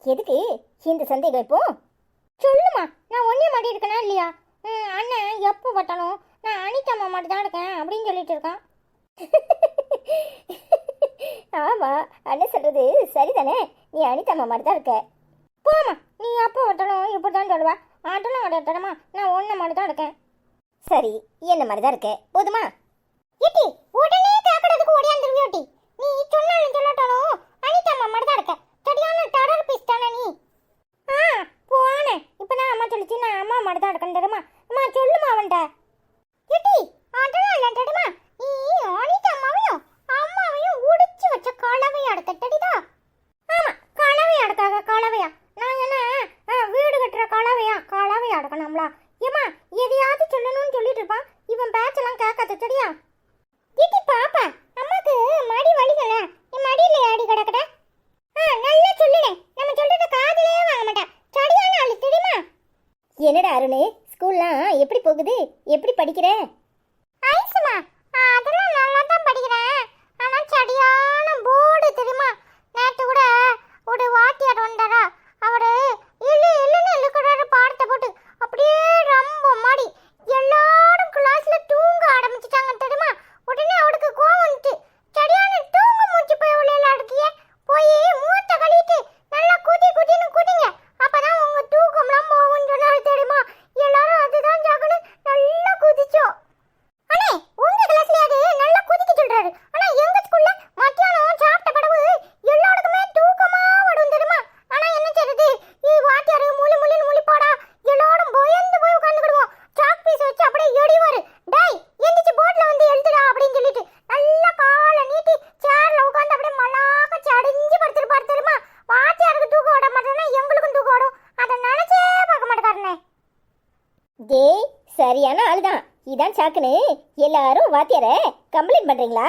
எதுக்கு இந்த சந்தேகம் இப்போ? சொல்லுமா, நான் ஒன்னே மாட்டி இருக்கேனா இல்லையா? அண்ணன் எப்போ பட்டாலும் நான் அனிதா மாமாட்டு தான் இருக்கேன் அப்படின்னு சொல்லிட்டு இருக்கான். ஆமா, அண்ணன் சொல்றது சரிதானே, நீ அனிதா மாமாட்டு தான் இருக்க. போமா, நீ எப்போ பட்டாலும் இப்படி தான் சொல்லுவா. ஆட்டலும் கிடையாதுமா, நான் ஒன்ன மாதிரி தான் இருக்கேன். சரி, என்ன மாதிரி தான் இருக்க, போதுமா? ஏட்டி உடனே கேட்கறதுக்கு ஓடியாந்துருவியோ டி. நீ சொன்னாலும் சொல்லட்டாலும் அனிதா மாமாட்டு தான் இருக்க. சரியான டரர் பீஸ் தானே நீ. போனே இப்பதான் அம்மா சொல்லிச்சு, நான் அம்மா மாட்டு தான் இருக்கேன் தெரியுமா? அம்மா சொல்லுமா அவன்கிட்ட. ஏட்டி அதெல்லாம் இல்லை தெரியுமா, நீ அனிதா அம்மாவையும் அம்மாவையும் உடிச்சு வச்ச கலவையா எடுக்க தெரியுதா? ஆமா, கலவையா எடுக்காக கலவையா. நான் என்ன வீடு கட்டுற கலவையா எடுக்கணும்ல. ஏமா எதையாவது சொல்லணும்னு சொல்லிட்டு இருப்பான், இவன் பேச்செல்லாம் கேட்காத சரியா? ஏட்டி பாப்பா, அம்மாக்கு மடி வலிக்கல, நீ மடியில ஆடி கிடக்கட. நல்லா சொல்லுனே, நம்ம சொல்றத காதுலயே வாங்க மாட்டேன். சரியான ஆளு தெரியுமா? என்னடா அருணே, ஸ்கூல்லாம் எப்படி போகுது, எப்படி படிக்கிற? ஐசுமா, அதெல்லாம் நல்லா தான் படிக்கிறேன். ஆனா சரியான போர்டு தெரியுமா? நேற்று கூட ஒரு வாத்தியார் வந்தாரா, அவரு இல்லு இல்லுன்னு இழுக்கிறாரு பாடத்தை போட்டு. அப்படியே ரொம்ப மாடி எல்லாரும் கிளாஸ்ல தூங்க ஆரம்பிச்சிட்டாங்க தெரியுமா? உடனே அவருக்கு கோவம் வந்துட்டு, சரியான தூங்க மூச்சு போய் உள்ள அடுக்கிய போய் மூத்த கழிட்டு நல்லா குதின்னு குதிங்க, அப்பதான் உங்க தூக்கம்லாம் போகும்னு சொன்னாரு தெரியுமா? எல்லாரும் அதுதான் ஜாகனு நல்லா குதிச்சோம். அண்ணே உங்க கிளாஸ்ல அது நல்லா குதிக்க சொல்றாரு. ஆனா எங்க ஸ்கூல்ல மத்தியானம் சாப்பிட்ட படவு எல்லாருக்குமே தூக்கமா வரும் தெரியுமா? ஆனா என்ன செய்யுது, வாத்தியாரு முழி போடா, எல்லாரும் பயந்து போய் உட்காந்துக்கிடுவோம். சாக் பீஸ் வச்சு அப்படியே எடிவாரு. டேய் எந்திரிச்சு போர்ட்ல வந்து எழுதுடா அப்படின்னு சொல்லிட்டு நல்லா காலை நீட்டி சேர்ல உட்காந்து அப்படியே மலாக்க சடிஞ்சு படுத்திருப்பாரு தெரியுமா? வாத்தியாருக்கு தூக்கம் விட மாட்டேன்னா எங்களுக்கும் தூக்கம் வரும். அதை நினைச்சே பார்க்க மாட்டேக்காரனே. டேய் சரியான ஆளுதான், இதான் சாக்குன்னு எல்லாரும் வாத்தியார கம்ப்ளைண்ட் பண்றீங்களா?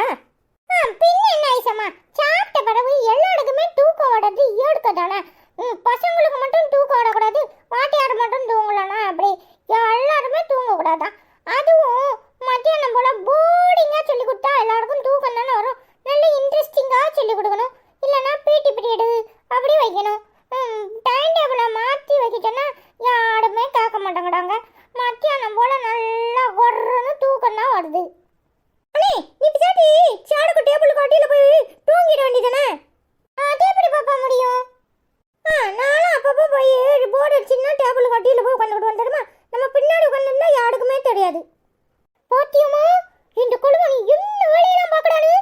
பின்ன என்ன ஐசம்மா, சாப்பிட்ட பிறகு எல்லாருக்குமே தூக்கம் வர்றது ஏடுக்கதானே. பசங்களுக்கு மட்டும் தூக்கம் வரக்கூடாது, வாத்தியார் மட்டும் தூங்கலானா அப்படி எல்லாருமே தூங்க கூடாதான். அதுவும் மத்தியானம் போல போர்டிங்கா சொல்லி கொடுத்தா எல்லாருக்கும் தூக்கம் தானே வரும். நல்ல இன்ட்ரெஸ்டிங்கா சொல்லி கொடுக்கணும், இல்லைன்னா பிடி பீரியடு அப்படி வைக்கணும். டைம் டேபிளை மாற்றி வைக்கிட்டோன்னா யாருமே கேட்க மாட்டேங்கிறாங்க. மத்தியானம் போல நல்லா கொர்றன்னு தூக்கம் தான் வருது. அண்ணே நீ பிசாட்டி சாடுக்கு டேபிளுக்கு அடியில போய் தூங்கிட வேண்டியதானே? அது எப்படி பாப்பா முடியும்? நானும் அப்பப்போ போய் போர்டு அடிச்சுன்னா டேபிளுக்கு அடியில போய் உட்காந்துக்கிட்டு வந்துடுமா? நம்ம பின்னாடி உட்காந்துருந்தா யாருக்குமே தெரியாது. பாத்தியமா இந்த குடும்பம் என்ன வேலையெல்லாம் பார்க்கறானு?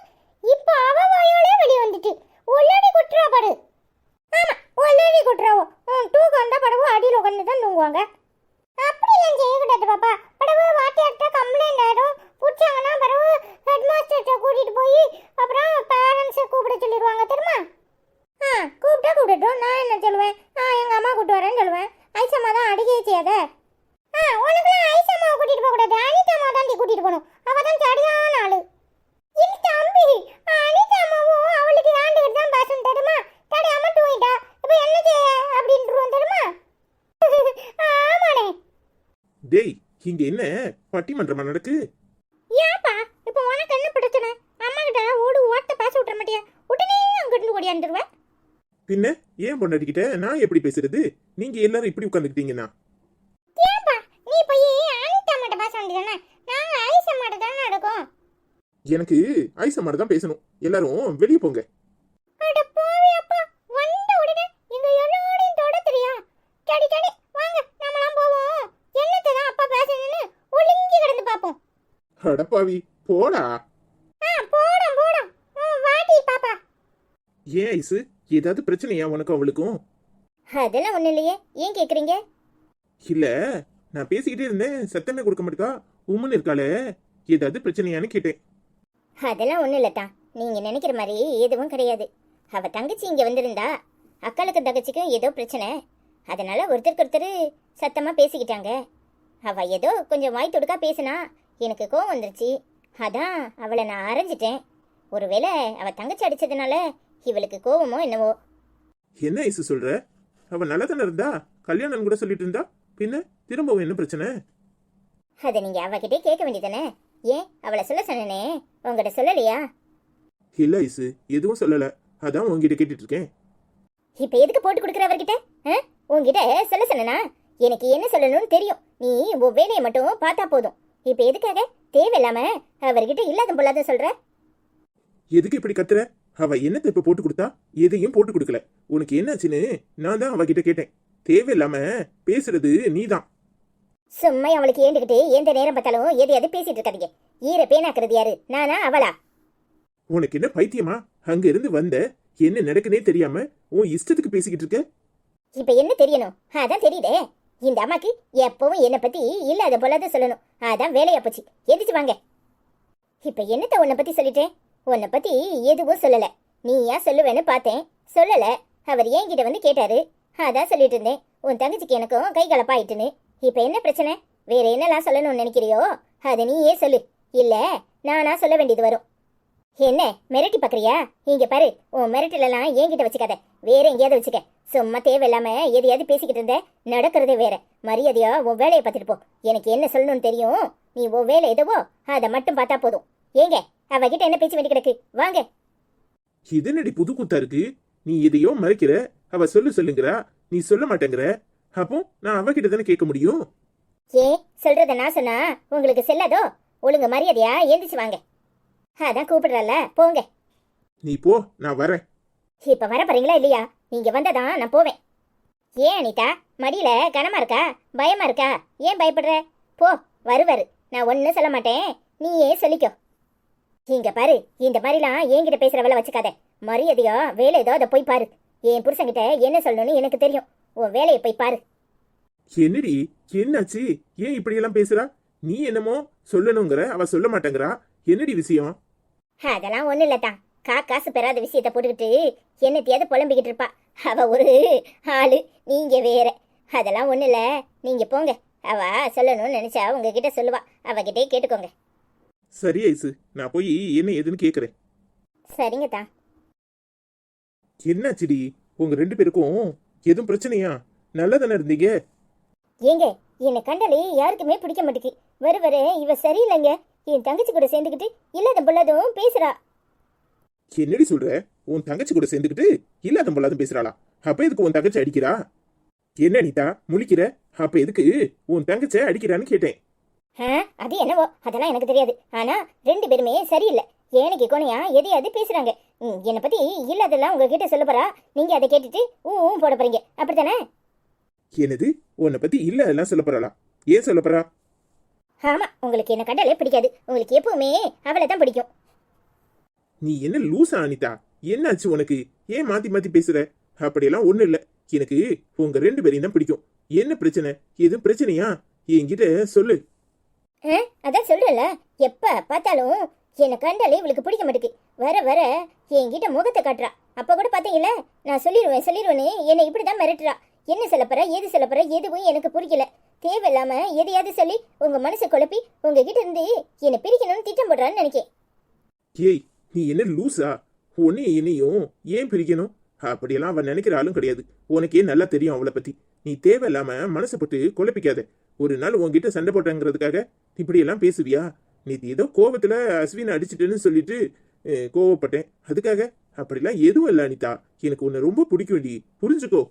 இப்ப அவ வாயோலே வெளியே வந்துட்டு ஒல்லடி குட்டுறா பாரு. ஆமா ஒல்லடி குட்டுறாவோ. தூக்கம் வந்தா படவு அடியில் உட்காந்து தான் தூங்குவாங்க. அப்படிலாம் செய்யக்கூடாது பாப்பா. படவு வாத்தியார்ட்ட கம்ப்ளைண்ட் ஆயிடும். பிடிச்சாங்கன்னா படவு ஹெட் மாஸ்டர்கிட்ட கூட்டிட்டு போய் அப்புறம் பேரண்ட்ஸை கூப்பிட சொல்லிடுவாங்க தெரியுமா? கூப்பிட்டட்டும், நான் என்ன சொல்லுவேன், எங்க அம்மா கூப்பிட்டு வரேன்னு சொல்லுவேன். ஐசம்மா தான் அடிக்கவே செய்யாத. உனக்குலாம் ஐசம்மாவை கூட்டிட்டு போக கூடாது, அனிதாம்மா தான் கூட்டிட்டு போகணும். அவ தான் சரியான ஆளு. இல்ல தம்பி, அனிதாம்மாவும் அவளுக்கு ஆண்டுகிட்டு தான் பேசணும் தெரியுமா? தடி அம்மா தூங்கிட்டா, இப்ப என்ன செய்ய அப்படின்ட்டுருவோம் தெரியுமா? ஆமாண்ணே. டேய் இங்க என்ன பட்டிமன்றமா நடக்கு? ஏப்பா இப்போ உனக்கு என்ன பிரச்சனை? அம்மா கிட்ட ஓட்ட பேச விட்டுற மாட்டியா? உடனே அங்கிட்டு ஓடியாந்துருவேன். பின்ன ஏன் பொண்டாட்டிக்கிட்ட நான் எப்படி பேசுறது? நீங்க எல்லாரும் இப்படி உட்காந்துக்கிட்டீங்கன்னா ஏப்பா நீ போய் அனிதா கிட்ட பேச வேண்டியதானே? நாங்க ஐசா கிட்ட தானே இருக்கோம். எனக்கு ஐசம்மாட தான் பேசணும். எல்லாரும் வெளியே போங்க. அட போவி அப்பா, வந்த உடனே எங்க எல்லாரையும் தொட தெரியா? சடி வாங்க நாமலாம் போவோம். என்னத்தை தான் அப்பா பேசுறதுன்னு ஒளிஞ்சு கிடந்து பாப்போம். அடப்பாவி போடா. போடும் வாடி பாப்பா. ஏன் ஐசு, ஏதாவது பிரச்சனையா உனக்கும் அவளுக்கும்? அதெல்லாம் ஒண்ணு இல்லையே, ஏன் கேக்குறீங்க? இல்ல நான் பேசிக்கிட்டே இருந்தேன், சத்தமே கொடுக்க மாட்டேக்கா, உம்மன் இருக்காளே, ஏதாவது பிரச்சனையான்னு கேட்டேன். அதெல்லாம் ஒண்ணு இல்லத்தா, நீங்க நினைக்கிற மாதிரி எதுவும் கிடையாது. அவ தங்கச்சி இங்க வந்திருந்தா, அக்காளுக்கு தங்கச்சிக்கும் ஏதோ பிரச்சனை, அதனால ஒருத்தருக்கு சத்தமா பேசிக்கிட்டாங்க. அவ ஏதோ கொஞ்சம் வாய் தொடுக்கா பேசினா, எனக்கு கோவம் வந்துருச்சு. அதான் அவளை நான் அரைஞ்சிட்டேன். ஒருவேளை அவ தங்கச்சி அடிச்சதுனால இவளுக்கு கோவமோ என்னவோ. என்ன ஐசு சொல்ற? அவ நல்லா தானே இருந்தா, கல்யாணம் கூட சொல்லிட்டு இருந்தா, பின்ன திரும்பவும் என்ன பிரச்சனை? அதை நீங்க அவகிட்டே கேட்க வேண்டியதானே? ஏன் அவளை சொல்ல சொன்னனே, உங்ககிட்ட சொல்லலையா? இல்ல ஐசு, எதுவும் சொல்லல, அதான் உங்ககிட்ட கேட்டுட்டு இருக்கேன். இப்ப எதுக்கு போட்டு கொடுக்குற அவர்கிட்ட? உன்கிட்ட சொல்ல சொன்னா எனக்கு என்ன சொல்லணும்னு தெரியும். நீ உன் வேலையை மட்டும் பார்த்தா போதும். இப்ப எதுக்காக தேவையில்லாம அவர்கிட்ட இல்லாத பொல்லாத சொல்ற? எதுக்கு இப்படி கத்துற? அவ என்னத்தை இப்ப போட்டு கொடுத்தா? எதையும் போட்டு கொடுக்கல. உனக்கு என்னாச்சுன்னு நான் தான் அவகிட்ட கேட்டேன். தேவையில்லாம பேசுறது நீதான். சும்மா அவளுக்கு ஏண்டுகிட்டு எந்த நேரம் பார்த்தாலும் எதையாவது பேசிட்டு இருக்காதீங்க. ஈர பேனாக்குறது யாரு, நானா அவளா? உனக்கு என்ன பைத்தியமா? அங்க இருந்து வந்த என்ன நடக்குனே தெரியாம உன் இஷ்டத்துக்கு பேசிக்கிட்டு இருக்க. இப்ப என்ன தெரியணும்? அதான் தெரியுதே. இந்த அம்மாக்கு எப்பவும் என்ன பத்தி இல்லாத பொல்லாத சொல்லணும். அதான் வேலையா போச்சு. எதிர்த்து வாங்க. இப்ப என்னத்த உன்னை பத்தி சொல்லிட்டேன்? உன்னை பத்தி எதுவும் சொல்லல. நீ ஏன் சொல்லுவேன்னு பார்த்தேன், சொல்லல. அவர் என்கிட்ட வந்து கேட்டாரு, அதான் சொல்லிட்டு இருந்தேன். உன் தங்கச்சிக்கு எனக்கும் கை கலப்பாயிட்டுன்னு. இப்ப என்ன பிரச்சனை? வேற என்னெல்லாம் சொல்லணும்னு நினைக்கிறியோ அதை நீயே சொல்லு. இல்ல நானா சொல்ல வேண்டியது வரும். என்ன மிரட்டி பாக்குறியா? இங்க பாரு, உன் மிரட்டலாம் என்கிட்ட வச்சுக்காத, வேற எங்கேயாவது வச்சுக்க. சும்மா தேவையில்லாம எதையாவது பேசிக்கிட்டு இருந்த, நடக்கிறதே வேற. மரியாதையா உன் வேலையை பார்த்துட்டு போ. எனக்கு என்ன சொல்லணும்னு தெரியும். நீ உன் வேலை எதுவோ அதை மட்டும் பார்த்தா போதும். ஏங்க அவகிட்ட என்ன பேச்சு வேண்டி கிடக்கு? வாங்க. இது என்னடி புது கூத்தா இருக்கு? நீ எதையோ மறைக்கிற. அவ சொல்லுங்கிறா, நீ சொல்ல மாட்டேங்கிற. அப்போ நான் அவகிட்ட தானே கேட்க முடியும். ஏன் சொல்றத நான் சொன்னா உங்களுக்கு செல்லாதோ? ஒழுங்கு மரியாதையா எந்திரிச்சு வாங்க. அதான் கூப்பிடுறல, போங்க. நீ போ, நான் வரேன். இப்ப வர போறீங்களா இல்லையா? நீங்க வந்ததான் நான் போவேன். ஏன் அனிதா, மடியில கனமா இருக்கா? பயமா இருக்கா? ஏன் பயப்படுற? போ, வருவாரு. நான் ஒன்னும் சொல்ல மாட்டேன், நீயே சொல்லிக்கோ. இங்க பாரு, இந்த மாதிரிலாம் என்கிட்ட பேசுற வேலை வச்சுக்காத. மரியாதையா வேலை ஏதோ அதை போய் பாரு. என் புருஷன்கிட்ட என்ன சொல்லணும்னு எனக்கு தெரியும். உன் வேலையை போய் பாரு. என்னடி என்னாச்சு? ஏன் இப்படி எல்லாம் பேசுறா? நீ என்னமோ சொல்லணுங்கிற, அவ சொல்ல மாட்டேங்கிறா. என்னடி விஷயம்? அதெல்லாம் ஒண்ணு இல்லத்தான். காசு பெறாத விஷயத்த போட்டுக்கிட்டு என்னத்தையாவது புலம்பிக்கிட்டு இருப்பா. அவ ஒரு ஆளு, நீங்க வேற. அதெல்லாம் ஒண்ணு இல்ல, நீங்க போங்க. அவ சொல்லணும்னு நினைச்சா உங்ககிட்ட சொல்லுவா, அவகிட்டே கேட்டுக்கோங்க. சரி ஐசு, நான் போய் என்ன ஏதுன்னு கேக்குறேன். சரிங்கத்தான். என்னாச்சுடி? உங்க 2 பேருக்கும் எதுவும் பிரச்சனையா? நல்லதானே இருந்தீங்க? ஏங்க என்னை கண்டாலே யாருக்குமே பிடிக்க மாட்டேங்குது. வர வர இவ சரியில்லைங்க. என் தங்கச்சி கூட சேர்ந்துக்கிட்டு இல்லாத பொல்லாதும் பேசுறா. என்னடி சொல்ற? உன் தங்கச்சி கூட சேர்ந்துக்கிட்டு இல்லாத பொல்லாதும் பேசுறாளா? அப்ப எதுக்கு உன் தங்கச்சி அடிக்கிறா? என்ன நீதா முழிக்கிற? அப்ப எதுக்கு உன் தங்கச்ச அடிக்கிறான்னு கேட்டேன். அது என்னவோ அதெல்லாம் எனக்கு தெரியாது. ஆனா 2 பேருமே சரியில்லை. ஏனைக்கு கோணையா எதையாவது பேசுறாங்க. என்னை பத்தி இல்லாதெல்லாம் உங்ககிட்ட சொல்ல போறா. நீங்க அதை கேட்டுட்டு போட போறீங்க, அப்படித்தானே? என்னது? உன்னை பத்தி இல்ல எல்லாம் சொல்ல போறாளா? ஏன் சொல்ல போறா? ஆமா, உங்களுக்கு என்ன கண்டாலே பிடிக்காது. உங்களுக்கு எப்பவுமே அவளை தான் பிடிக்கும். நீ என்ன லூசா அனிதா? என்னாச்சு உனக்கு? ஏன் மாத்தி மாத்தி பேசுற? அப்படியெல்லாம் ஒண்ணு இல்ல. எனக்கு உங்க 2 பேரையும் தான் பிடிக்கும். என்ன பிரச்சனை? எதுவும் பிரச்சனையா? என்கிட்ட சொல்லு. அதான் சொல்றல, எப்ப பார்த்தாலும் என்னை கண்டாலே இவளுக்கு பிடிக்க மாட்டேங்குது. வர வர என்கிட்ட முகத்தை காட்டுறா. அப்ப கூட பாத்தீங்கல்ல, நான் சொல்லிடுவேன்னு என்னை இப்படிதான் மிரட்டுறா. என்ன சொல்லப்பற, ஏது சொல்லப்பற, எதுவும் எனக்கு புரியல. தேவையில்லாம எதையாவது சொல்லி உங்க மனசை குழப்பி உங்ககிட்ட இருந்து என்னை பிரிக்கணும்னு திட்டம் போடுறான்னு நினைக்கேன். ஏய், நீ என்ன லூசா? உன்னையும் என்னையும் ஏன் பிரிக்கணும்? அப்படியெல்லாம் அவன் நினைக்கிற ஆளும் கிடையாது. உனக்கே நல்லா தெரியும் அவளை பத்தி. நீ தேவையில்லாம மனசை போட்டு குழப்பிக்காத. ஒரு நாள் உன்கிட்ட சண்டை போட்டாங்கிறதுக்காக இப்படியெல்லாம் பேசுவியா? நீ ஏதோ கோபத்துல அஸ்வினை அடிச்சிட்டேன்னு சொல்லிட்டு கோவப்பட்டேன், அதுக்காக அப்படிலாம் எதுவும் இல்லை அனிதா. எனக்கு உன்னை ரொம்ப பிடிக்கும், புரிஞ்சுக்கோ.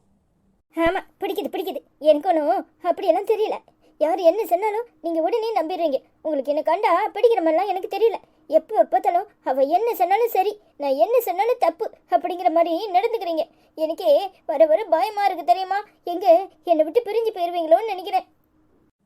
ஆமா, பிடிக்குது. எனக்கு ஒன்றும் அப்படியெல்லாம் தெரியல. யார் என்ன சொன்னாலும் நீங்க உடனே நம்பிடுறீங்க. உங்களுக்கு என்ன கண்டா பிடிக்கிற மாதிரிலாம் எனக்கு தெரியல. எப்போ பார்த்தாலும் அவ என்ன சொன்னாலும் சரி, நான் என்ன சொன்னாலும் தப்பு அப்படிங்கிற மாதிரி நடந்துக்கிறீங்க. எனக்கே வர வர பயமா இருக்கு தெரியுமா? எங்க என்னை விட்டு பிரிஞ்சு போயிருவீங்களோன்னு நினைக்கிறேன்.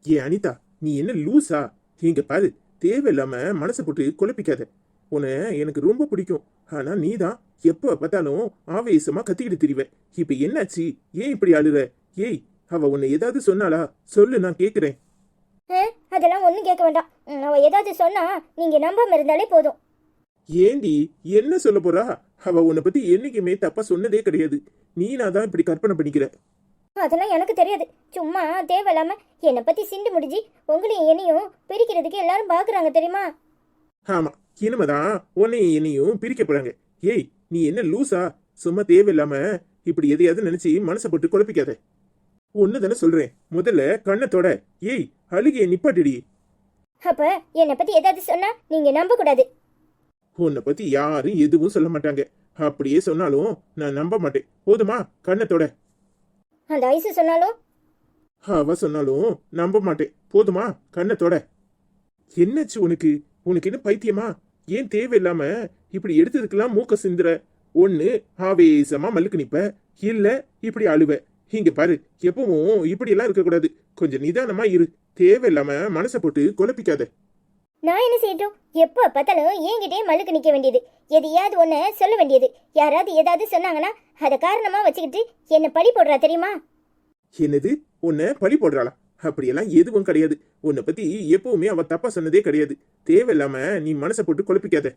ஏ அனிதா, நீ என்ன லூசா? இங்க பாரு, தேவையில்லாம மனசை போட்டு குழப்பிக்காத. உன்னை எனக்கு ரொம்ப பிடிக்கும். ஆனா நீதான் எப்ப பார்த்தாலும் ஆவேசமா கத்திக்கிட்டு திரிவ. இப்ப என்னாச்சு? ஏன் இப்படி அழுற? ஏய், அவ உன்னை ஏதாவது சொன்னாளா? சொல்லு, நான் கேக்குறேன். அதெல்லாம் ஒன்றும் கேட்க வேண்டாம். அவ ஏதாவது சொன்னா நீங்க நம்பாம இருந்தாலே போதும். ஏண்டி, என்ன சொல்ல போறா? அவ உன்னை பத்தி என்னைக்குமே தப்பா சொன்னதே கிடையாது. நீனாதான் இப்படி கற்பனை பண்ணிக்கிற. அதெல்லாம் எனக்கு தெரியாது. சும்மா தேவையில்லாம என்னை பத்தி சிண்டு முடிஞ்சு உங்களையும் என்னையும் பிரிக்கிறதுக்கு எல்லாரும் பாக்குறாங்க தெரியுமா? ஆமா, இனிமேதான் உன்னையும் என்னையும் பிரிக்க போறாங்க. ஏய், நீ என்ன லூசா? சும்மா தேவையில்லாம இப்படி எதையாவது நினைச்சு மனசை போட்டு குழப்பிக்காத. ஒண்ணுதானே சொல்றேன், முதல்ல கண்ணத்தோட. ஏய், அழுகையை நிப்பாட்டிடி. அப்ப என்னை பத்தி ஏதாவது சொன்னா நீங்க நம்ப கூடாது. உன்னை பத்தி யாரும் எதுவும் சொல்ல மாட்டாங்க. அப்படியே சொன்னாலும் நான் நம்ப மாட்டேன். போதுமா? கண்ணத்தோட. அந்த ஐசு சொன்னாலும் அவ சொன்னாலும் நம்ப மாட்டேன். போதுமா? கண்ணத்தோட. என்னாச்சு உனக்கு? உனக்கு என்ன பைத்தியமா? ஏன் தேவையில்லாம இப்படி எடுத்ததுக்கெல்லாம் மூக்க சிந்துற? ஒண்ணு ஆவேசமா மல்லுக்கு நிப்ப, இல்ல இப்படி அழுவ. இங்க பாரு, எப்பவும் இப்படி எல்லாம் இருக்க கூடாது. கொஞ்சம் நிதானமா இரு. தேவையில்லாம மனசை போட்டு குழப்பிக்காத. நான் என்ன செய்யட்டும்? எப்போ பார்த்தாலும் என்கிட்டே மல்லுக்கு நிற்க வேண்டியது, எதையாவது ஒன்று சொல்ல வேண்டியது. யாராவது ஏதாவது சொன்னாங்கன்னா அதை காரணமாக வச்சுக்கிட்டு என்னை பழி போடுறா தெரியுமா? என்னது? உன்னை பழி போடுறாளா? அப்படியெல்லாம் எதுவும் கிடையாது. உன்னை பத்தி எப்பவுமே அவ தப்பா சொன்னதே கிடையாது. தேவையில்லாம நீ மனசை போட்டு குழப்பிக்காத.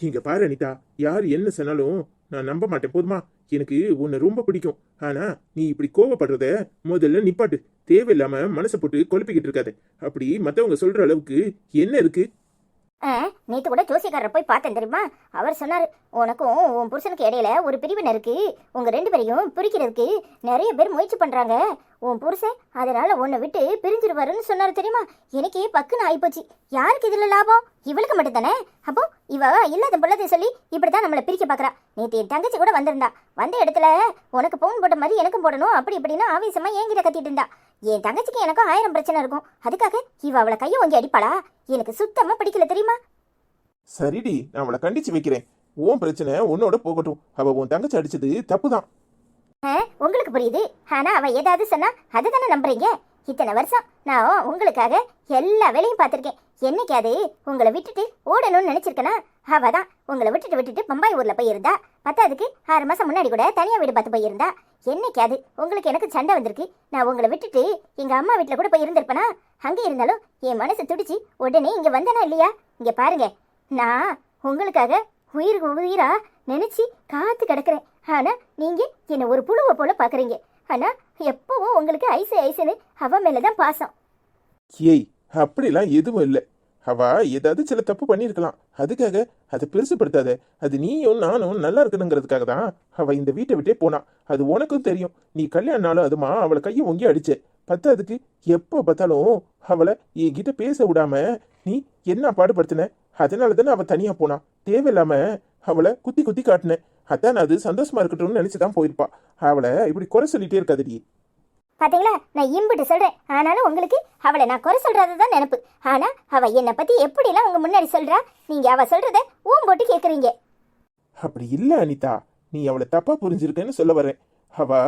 இங்க பாரு அனிதா, யார் என்ன சொன்னாலும் நான் நம்ப மாட்டேன். போதுமா? எனக்கு உன்னை ரொம்ப பிடிக்கும். ஆனா நீ இப்படி கோவப்படுறத முதல்ல நிப்பாட்டு. தேவையில்லாம மனசை போட்டு குழப்பிக்கிட்டு இருக்காத. அப்படி மத்தவங்க சொல்ற அளவுக்கு என்ன இருக்கு? நேற்று கூட ஜோசியக்காரரை போய் பார்த்தேன் தெரியுமா? அவர் சொன்னார், உனக்கும் உன் புருஷனுக்கு இடையில ஒரு பிரிவினை இருக்கு, உங்க 2 பேரையும் பிரிக்கிறதுக்கு நிறைய பேர் முயற்சி பண்றாங்க, உன் புருஷன் அதனால உன்னை விட்டு பிரிஞ்சிருவாருன்னு சொன்னாரு தெரியுமா? எனக்கே பக்குன்னு ஆயிப்போச்சு. யாருக்கு இதுல லாபம்? இவளுக்கு மட்டும் தானே. அப்போ இவ இல்லாத பொல்லாத சொல்லி இப்படித்தான் நம்மளை பிரிக்க பாக்குறா. நேற்று என் தங்கச்சி கூட வந்திருந்தா. வந்த இடத்துல உனக்கு பவுன் போட்ட மாதிரி எனக்கும் போடணும் அப்படி இப்படின்னு ஆவேசமா என்கிட்ட கத்திட்டு இருந்தா. என் தங்கச்சிக்கு எனக்கும் 1000 பிரச்சனை இருக்கும். அதுக்காக இவ அவளை கையை வாங்கி அடிப்பாளா? எனக்கு சுத்தமா பிடிக்கல தெரியுமா? சரிடி, நான் அவளை கண்டிச்சு வைக்கிறேன். உன் பிரச்சனை உன்னோட போகட்டும். அவ உன் தங்கச்சி அடிச்சது தப்புதான். உங்களுக்கு புரியுது. ஆனா அவ ஏதாவது சொன்னா அதை தானே நம்புறீங்க? இத்தனை வருஷம் நான் உங்களுக்காக எல்லா வேலையும் பார்த்திருக்கேன். என்னைக்காவது உங்களை விட்டுட்டு ஓடணும்னு நினைச்சிருக்கேனா? அவ தான் உங்களை விட்டுட்டு பம்பாய் ஊர்ல போயிருந்தா. பத்தாவதுக்கு 6 மாசம் முன்னாடி கூட தனியா வீடு பார்த்து போயிருந்தா. என்னைக்காவது உங்களுக்கு எனக்கு சண்டை வந்திருக்கு, நான் உங்களை விட்டுட்டு எங்க அம்மா வீட்டுல கூட போய் இருந்திருப்பேனா? அங்கே இருந்தாலும் என் மனசு துடிச்சு உடனே இங்க வந்தனா இல்லையா? இங்க பாருங்க, நான் உங்களுக்காக உயிருக்கு உயிரா நினைச்சு காத்து கிடக்குறேன். ஆனா நீங்க என்ன ஒரு புழுவை போல பாக்குறீங்க. ஆனா எப்பவும் உங்களுக்கு ஐசுன்னு அவ மேலதான் பாசம். ஏய், அப்படிலாம் எதுவும் இல்லை. அவ ஏதாவது சில தப்பு பண்ணியிருக்கலாம். அதுக்காக அதை பெருசுப்படுத்தாத. அது நீயும் நானும் நல்லா இருக்கணுங்கிறதுக்காக தான் அவ இந்த வீட்டை விட்டே போனா. அது உனக்கும் தெரியும். நீ கல்யாண நாளும் அதுமா அவளை கையை ஒங்கி அடிச்ச. பத்தாதுக்கு எப்போ பார்த்தாலும் அவளை என்கிட்ட பேச விடாம நீ என்ன பாடுபடுத்தின. அதனால தானே அவ தனியா போனா. தேவையில்லாம அவளை குத்தி குத்தி காட்டின. அதான் அது சந்தோஷமா இருக்கட்டும்னு நினைச்சுதான் போயிருப்பா. அவளை இப்படி குறை சொல்லிட்டே இருக்காதடி. பாத்தீங்களா, நான் இம்பிட்டு சொல்றேன். ஆனாலும் உங்களுக்கு அவளை நான் குறை சொல்றதுதான் நினைப்பு. ஆனா அவ என்னை பத்தி எப்படி எல்லாம் உங்க முன்னாடி சொல்றா, நீங்க அவ சொல்றத ஊம் போட்டு கேக்குறீங்க. அப்படி இல்ல அனிதா, நீ அவளை தப்பா புரிஞ்சிருக்கன்னு சொல்ல வரேன். அவ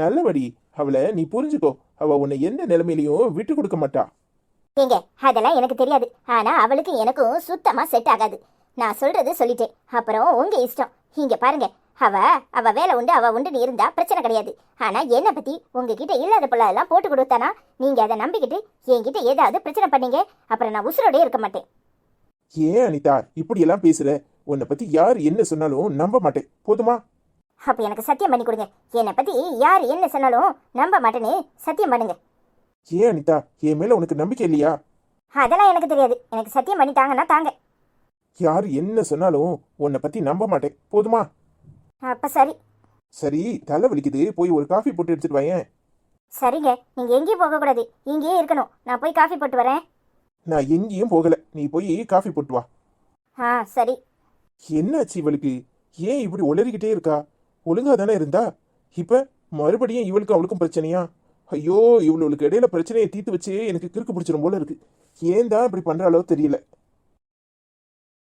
நல்லபடி. அவளை நீ புரிஞ்சுக்கோ. அவ உன்னை எந்த நிலைமையிலையும் விட்டு கொடுக்க மாட்டா. ஏங்க, அதெல்லாம் எனக்கு தெரியாது. ஆனா அவளுக்கு எனக்கும் சுத்தமா செட் ஆகாது. நான் சொல்றது சொல்லிட்டேன். அப்புறம் உங்க இஷ்டம். இங்க பாருங்க, அவ வேலை உண்டு அவ உண்டுன்னு இருந்தா பிரச்சனை கிடையாது. ஆனா என்னை பத்தி உங்ககிட்ட இல்லாத பொருளெல்லாம் போட்டு கொடுத்தானா நீங்க அதை நம்பிக்கிட்டு என்கிட்ட ஏதாவது பிரச்சனை பண்ணீங்க, அப்புறம் நான் உசுரோடே இருக்க மாட்டேன். ஏன் அனிதா இப்படி எல்லாம் பேசுற? உன்னை பத்தி யார் என்ன சொன்னாலும் நம்ப மாட்டேன். போதுமா? அப்ப எனக்கு சத்தியம் பண்ணி கொடுங்க. என்னை பத்தி யார் என்ன சொன்னாலும் நம்ப மாட்டேன்னு சத்தியம் பண்ணுங்க. ஏன் அனிதா, என் மேல உனக்கு நம்பிக்கை இல்லையா? அதெல்லாம் எனக்கு தெரியாது. எனக்கு சத்தியம் பண்ணி தாங்கன்னா தாங்க. யார் என்ன சொன்னாலும் உன்னை பத்தி நம்ப மாட்டேன். போதுமா? அப்ப சரி. சரி, தலை வலிக்குது. போய் ஒரு காஃபி போட்டு எடுத்துட்டு வாயேன். சரிங்க, நீங்க எங்கேயும் போக கூடாது, இங்கேயே இருக்கணும். நான் போய் காஃபி போட்டு வரேன். நான் எங்கேயும் போகல. நீ போய் காஃபி போட்டு வா. சரி. என்னாச்சு இவளுக்கு? ஏன் இப்படி உளறிக்கிட்டே இருக்கா? ஒழுங்கா தானே இருந்தா. இப்ப மறுபடியும் இவளுக்கும் அவளுக்கும் பிரச்சனையா? ஐயோ, இவளுக்கு இடையில பிரச்சனையை தீர்த்து வச்சு எனக்கு கிறுக்கு பிடிச்சிடும் போல இருக்கு. ஏன் தான் இப்படி பண்றாளோ தெரியல.